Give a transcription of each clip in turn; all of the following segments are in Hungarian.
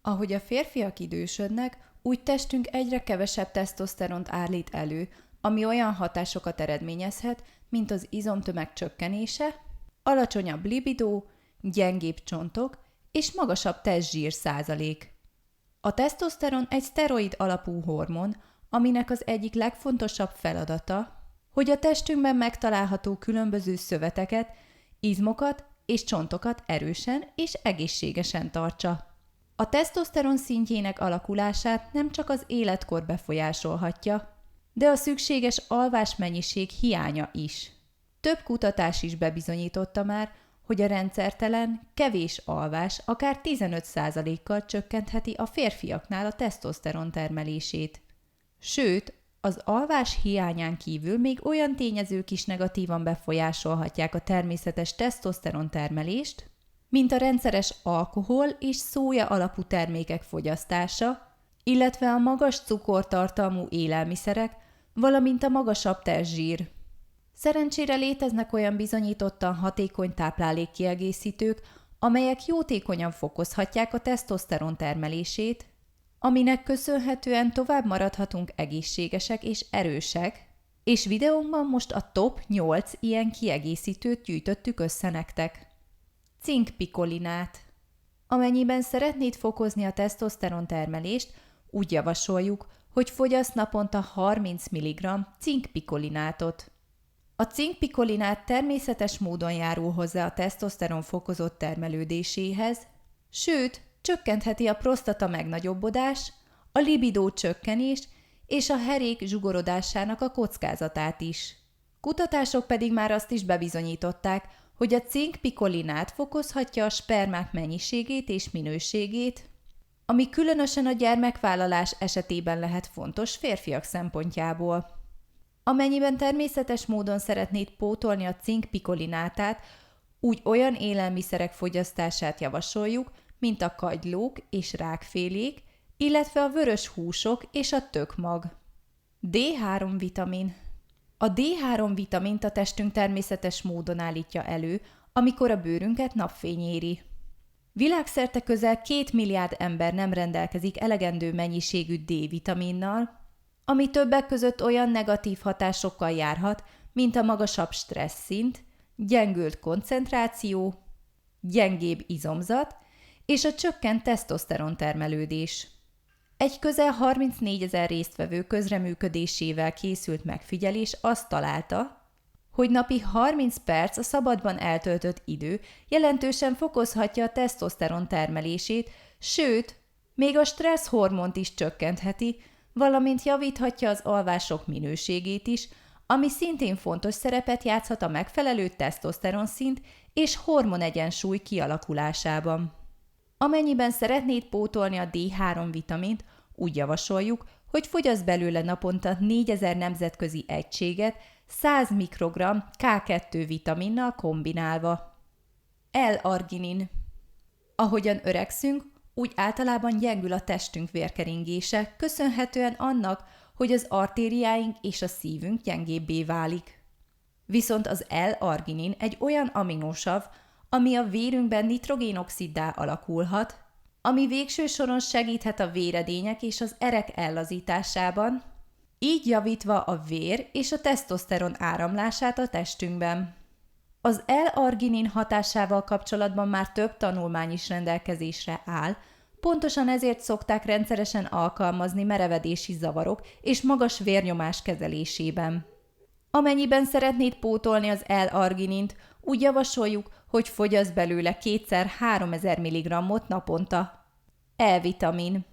Ahogy a férfiak idősödnek, úgy testünk egyre kevesebb tesztoszteront állít elő, ami olyan hatásokat eredményezhet, mint az izomtömeg csökkenése, alacsonyabb libidó, gyengébb csontok és magasabb testzsír százalék. A tesztoszteron egy szteroid alapú hormon, aminek az egyik legfontosabb feladata, hogy a testünkben megtalálható különböző szöveteket, izmokat és csontokat erősen és egészségesen tartsa. A tesztoszteron szintjének alakulását nem csak az életkor befolyásolhatja, de a szükséges alvásmennyiség hiánya is. Több kutatás is bebizonyította már, hogy a rendszertelen, kevés alvás akár 15%-kal csökkentheti a férfiaknál a tesztoszteron termelését. Sőt, az alvás hiányán kívül még olyan tényezők is negatívan befolyásolhatják a természetes tesztoszteron termelést, mint a rendszeres alkohol és szója alapú termékek fogyasztása, illetve a magas cukortartalmú élelmiszerek, valamint a magasabb testzsír. Szerencsére léteznek olyan bizonyítottan hatékony táplálékkiegészítők, amelyek jótékonyan fokozhatják a tesztoszteron termelését, aminek köszönhetően tovább maradhatunk egészségesek és erősek, és videónkban most a top 8 ilyen kiegészítőt gyűjtöttük össze nektek. Cinkpikolinát. Amennyiben szeretnéd fokozni a tesztoszteron termelést, úgy javasoljuk, hogy fogyasz naponta 30 mg cinkpikolinátot. A cinkpikolinát természetes módon járul hozzá a tesztoszteron fokozott termelődéséhez, sőt, csökkentheti a prostata megnagyobbodás, a libidó csökkenés és a herék zsugorodásának a kockázatát is. Kutatások pedig már azt is bebizonyították, hogy a cinkpikolinát fokozhatja a spermák mennyiségét és minőségét, ami különösen a gyermekvállalás esetében lehet fontos férfiak szempontjából. Amennyiben természetes módon szeretnéd pótolni a cinkpikolinátát, úgy olyan élelmiszerek fogyasztását javasoljuk, mint a kagylók és rákfélék, illetve a vörös húsok és a tökmag. D3 vitamin. A D3 vitamint a testünk természetes módon állítja elő, amikor a bőrünket napfény éri. Világszerte közel 2 milliárd ember nem rendelkezik elegendő mennyiségű D-vitaminnal, ami többek között olyan negatív hatásokkal járhat, mint a magasabb stressz szint, gyengült koncentráció, gyengébb izomzat és a csökkent tesztoszteron termelődés. Egy közel 34 000 résztvevő közreműködésével készült megfigyelés azt találta, hogy napi 30 perc a szabadban eltöltött idő jelentősen fokozhatja a tesztoszteron termelését, sőt, még a stressz hormont is csökkentheti, valamint javíthatja az alvások minőségét is, ami szintén fontos szerepet játszhat a megfelelő tesztoszteron szint és hormonegyensúly kialakulásában. Amennyiben szeretnéd pótolni a D3 vitamint, úgy javasoljuk, hogy fogyasz belőle naponta 4000 nemzetközi egységet 100 mikrogramm K2 vitaminnal kombinálva. L-arginin. Ahogyan öregszünk, úgy általában gyengül a testünk vérkeringése, köszönhetően annak, hogy az artériáink és a szívünk gyengébbé válik. Viszont az L-arginin egy olyan aminósav, ami a vérünkben nitrogénoxiddá alakulhat, ami végső soron segíthet a véredények és az erek ellazításában, így javítva a vér és a tesztoszteron áramlását a testünkben. Az L-arginin hatásával kapcsolatban már több tanulmány is rendelkezésre áll, pontosan ezért szokták rendszeresen alkalmazni merevedési zavarok és magas vérnyomás kezelésében. Amennyiben szeretnéd pótolni az L-arginint, úgy javasoljuk, hogy fogyasz belőle 2x3000 mg-ot naponta. E-vitamin.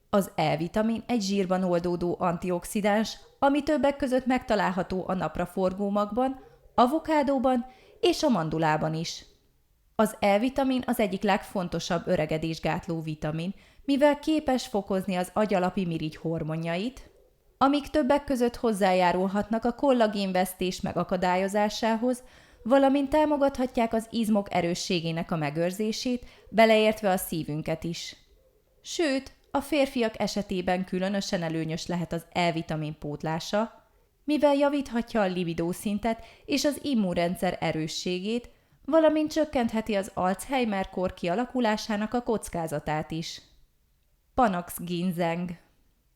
Az E-vitamin egy zsírban oldódó antioxidáns, ami többek között megtalálható a napraforgó magban, avokádóban és a mandulában is. Az E-vitamin az egyik legfontosabb öregedésgátló vitamin, mivel képes fokozni az agyalapi mirigy hormonjait, amik többek között hozzájárulhatnak a kollagénvesztés megakadályozásához, valamint támogathatják az izmok erősségének a megőrzését, beleértve a szívünket is. Sőt, a férfiak esetében különösen előnyös lehet az E-vitamin pótlása, mivel javíthatja a libidó szintet és az immunrendszer erősségét, valamint csökkentheti az Alzheimer-kór kialakulásának a kockázatát is. Panax ginseng.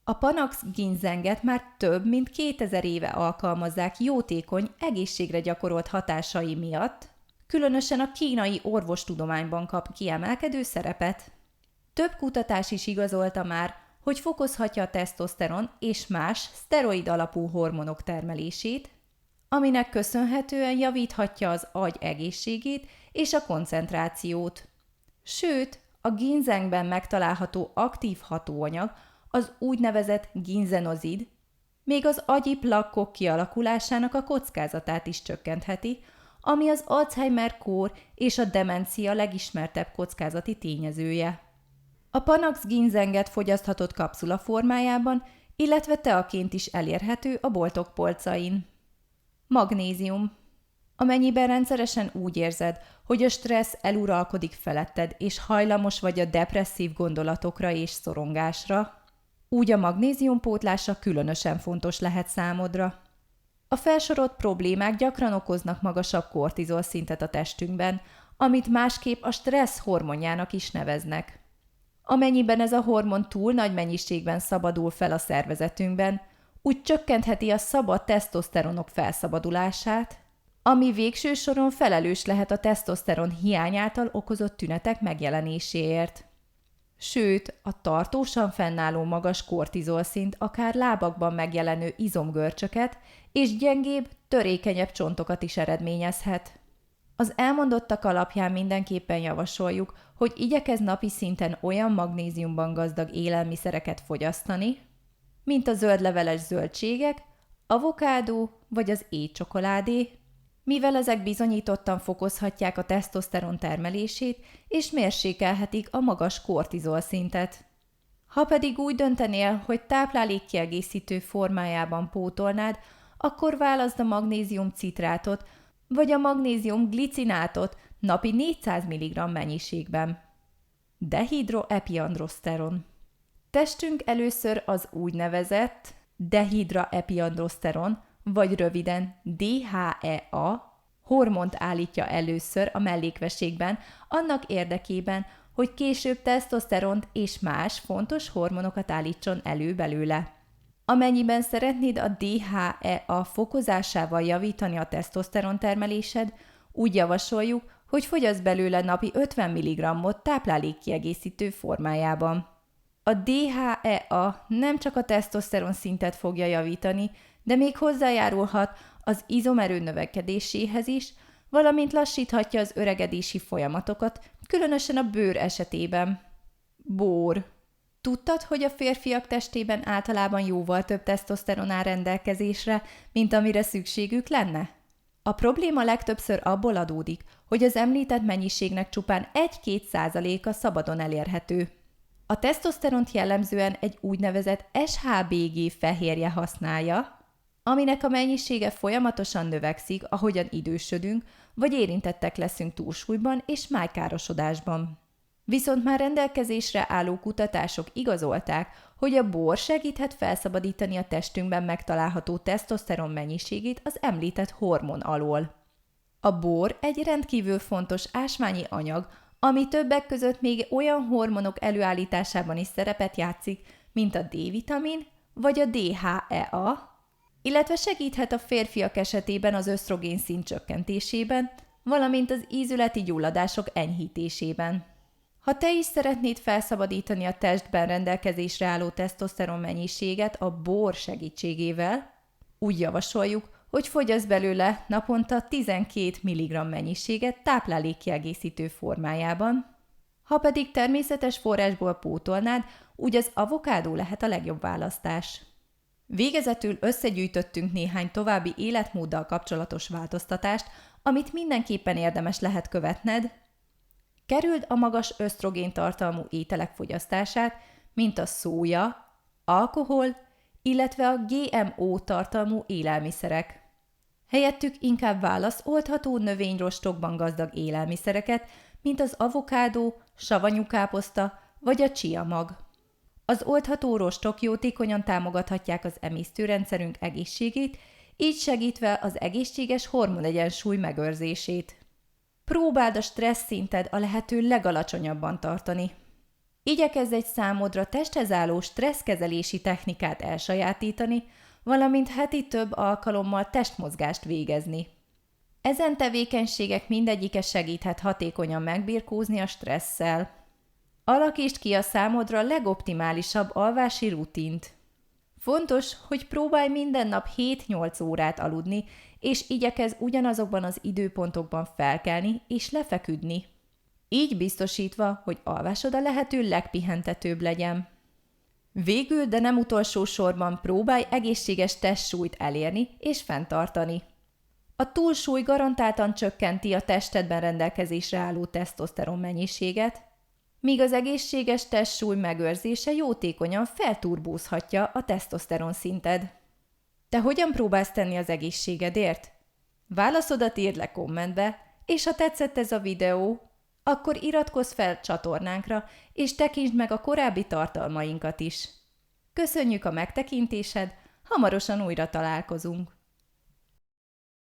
A Panax ginsenget már több mint 2000 éve alkalmazzák jótékony, egészségre gyakorolt hatásai miatt, különösen a kínai orvostudományban kap kiemelkedő szerepet. Több kutatás is igazolta már, hogy fokozhatja a tesztoszteron és más szteroid alapú hormonok termelését, aminek köszönhetően javíthatja az agy egészségét és a koncentrációt. Sőt, a ginsengben megtalálható aktív hatóanyag, az úgynevezett ginzenozid, még az agyi plakkok kialakulásának a kockázatát is csökkentheti, ami az Alzheimer-kór és a demencia legismertebb kockázati tényezője. A Panax ginsenget fogyaszthatott kapszula formájában, illetve teaként is elérhető a boltok polcain. Magnézium. Amennyiben rendszeresen úgy érzed, hogy a stressz eluralkodik feletted, és hajlamos vagy a depresszív gondolatokra és szorongásra, úgy a magnézium pótlása különösen fontos lehet számodra. A felsorolt problémák gyakran okoznak magasabb kortizol szintet a testünkben, amit másképp a stressz hormonjának is neveznek. Amennyiben ez a hormon túl nagy mennyiségben szabadul fel a szervezetünkben, úgy csökkentheti a szabad tesztoszteronok felszabadulását, ami végső soron felelős lehet a tesztoszteron hiány által okozott tünetek megjelenéséért. Sőt, a tartósan fennálló magas kortizol szint akár lábakban megjelenő izomgörcsöket és gyengébb, törékenyebb csontokat is eredményezhet. Az elmondottak alapján mindenképpen javasoljuk, hogy igyekezz napi szinten olyan magnéziumban gazdag élelmiszereket fogyasztani, mint a zöldleveles zöldségek, avokádó vagy az étcsokoládé, mivel ezek bizonyítottan fokozhatják a tesztoszteron termelését és mérsékelhetik a magas kortizol szintet. Ha pedig úgy döntenél, hogy táplálékkiegészítő formájában pótolnád, akkor válaszd a magnézium citrátot vagy a magnézium glicinátot napi 400 mg mennyiségben. Dehidroepiandroszteron. Testünk először az úgynevezett dehidroepiandroszteron, vagy röviden DHEA hormont állítja először a mellékveségben, annak érdekében, hogy később tesztoszteront és más fontos hormonokat állítson elő belőle. Amennyiben szeretnéd a DHEA fokozásával javítani a tesztoszteron termelésed, úgy javasoljuk, hogy fogyassz belőle napi 50 mg-ot táplálékkiegészítő formájában. A DHEA nem csak a tesztoszteron szintet fogja javítani, de még hozzájárulhat az izomerő növekedéséhez is, valamint lassíthatja az öregedési folyamatokat, különösen a bőr esetében. Bór. Tudtad, hogy a férfiak testében általában jóval több tesztoszteron áll rendelkezésre, mint amire szükségük lenne? A probléma legtöbbször abból adódik, hogy az említett mennyiségnek csupán 1-2% szabadon elérhető. A tesztoszteront jellemzően egy úgynevezett SHBG fehérje használja, aminek a mennyisége folyamatosan növekszik, ahogyan idősödünk, vagy érintettek leszünk túlsúlyban és májkárosodásban. Viszont már rendelkezésre álló kutatások igazolták, hogy a bor segíthet felszabadítani a testünkben megtalálható tesztoszteron mennyiségét az említett hormon alól. A bor egy rendkívül fontos ásványi anyag, ami többek között még olyan hormonok előállításában is szerepet játszik, mint a D-vitamin vagy a DHEA, illetve segíthet a férfiak esetében az ösztrogén szint csökkentésében, valamint az ízületi gyulladások enyhítésében. Ha te is szeretnéd felszabadítani a testben rendelkezésre álló tesztoszteron mennyiséget a bor segítségével, úgy javasoljuk, hogy fogyasz belőle naponta 12 mg mennyiséget táplálékkiegészítő formájában. Ha pedig természetes forrásból pótolnád, úgy az avokádó lehet a legjobb választás. Végezetül összegyűjtöttünk néhány további életmóddal kapcsolatos változtatást, amit mindenképpen érdemes lehet követned. Kerüld a magas ösztrogén tartalmú ételek fogyasztását, mint a szója, alkohol, illetve a GMO tartalmú élelmiszerek. Helyettük inkább válasz oldható növényrostokban gazdag élelmiszereket, mint az avokádó, savanyú káposzta vagy a csiamag. Az oldható rostok jótékonyan támogathatják az emésztőrendszerünk egészségét, így segítve az egészséges hormonegyensúly megőrzését. Próbáld a stressz szinted a lehető legalacsonyabban tartani. Igyekezz egy számodra testhez álló stresszkezelési technikát elsajátítani, valamint heti több alkalommal testmozgást végezni. Ezen tevékenységek mindegyike segíthet hatékonyan megbirkózni a stresszel. Alakítsd ki a számodra legoptimálisabb alvási rutint. Fontos, hogy próbálj minden nap 7-8 órát aludni, és igyekezz ugyanazokban az időpontokban felkelni és lefeküdni. Így biztosítva, hogy alvásod a lehető legpihentetőbb legyen. Végül, de nem utolsó sorban próbálj egészséges testsúlyt elérni és fenntartani. A túlsúly garantáltan csökkenti a testedben rendelkezésre álló tesztoszteron mennyiséget, míg az egészséges testsúly megőrzése jótékonyan felturbózhatja a tesztoszteron szinted. Te hogyan próbálsz tenni az egészségedért? Válaszodat írd le kommentbe, és ha tetszett ez a videó, akkor iratkozz fel csatornánkra, és tekintsd meg a korábbi tartalmainkat is. Köszönjük a megtekintésed, hamarosan újra találkozunk!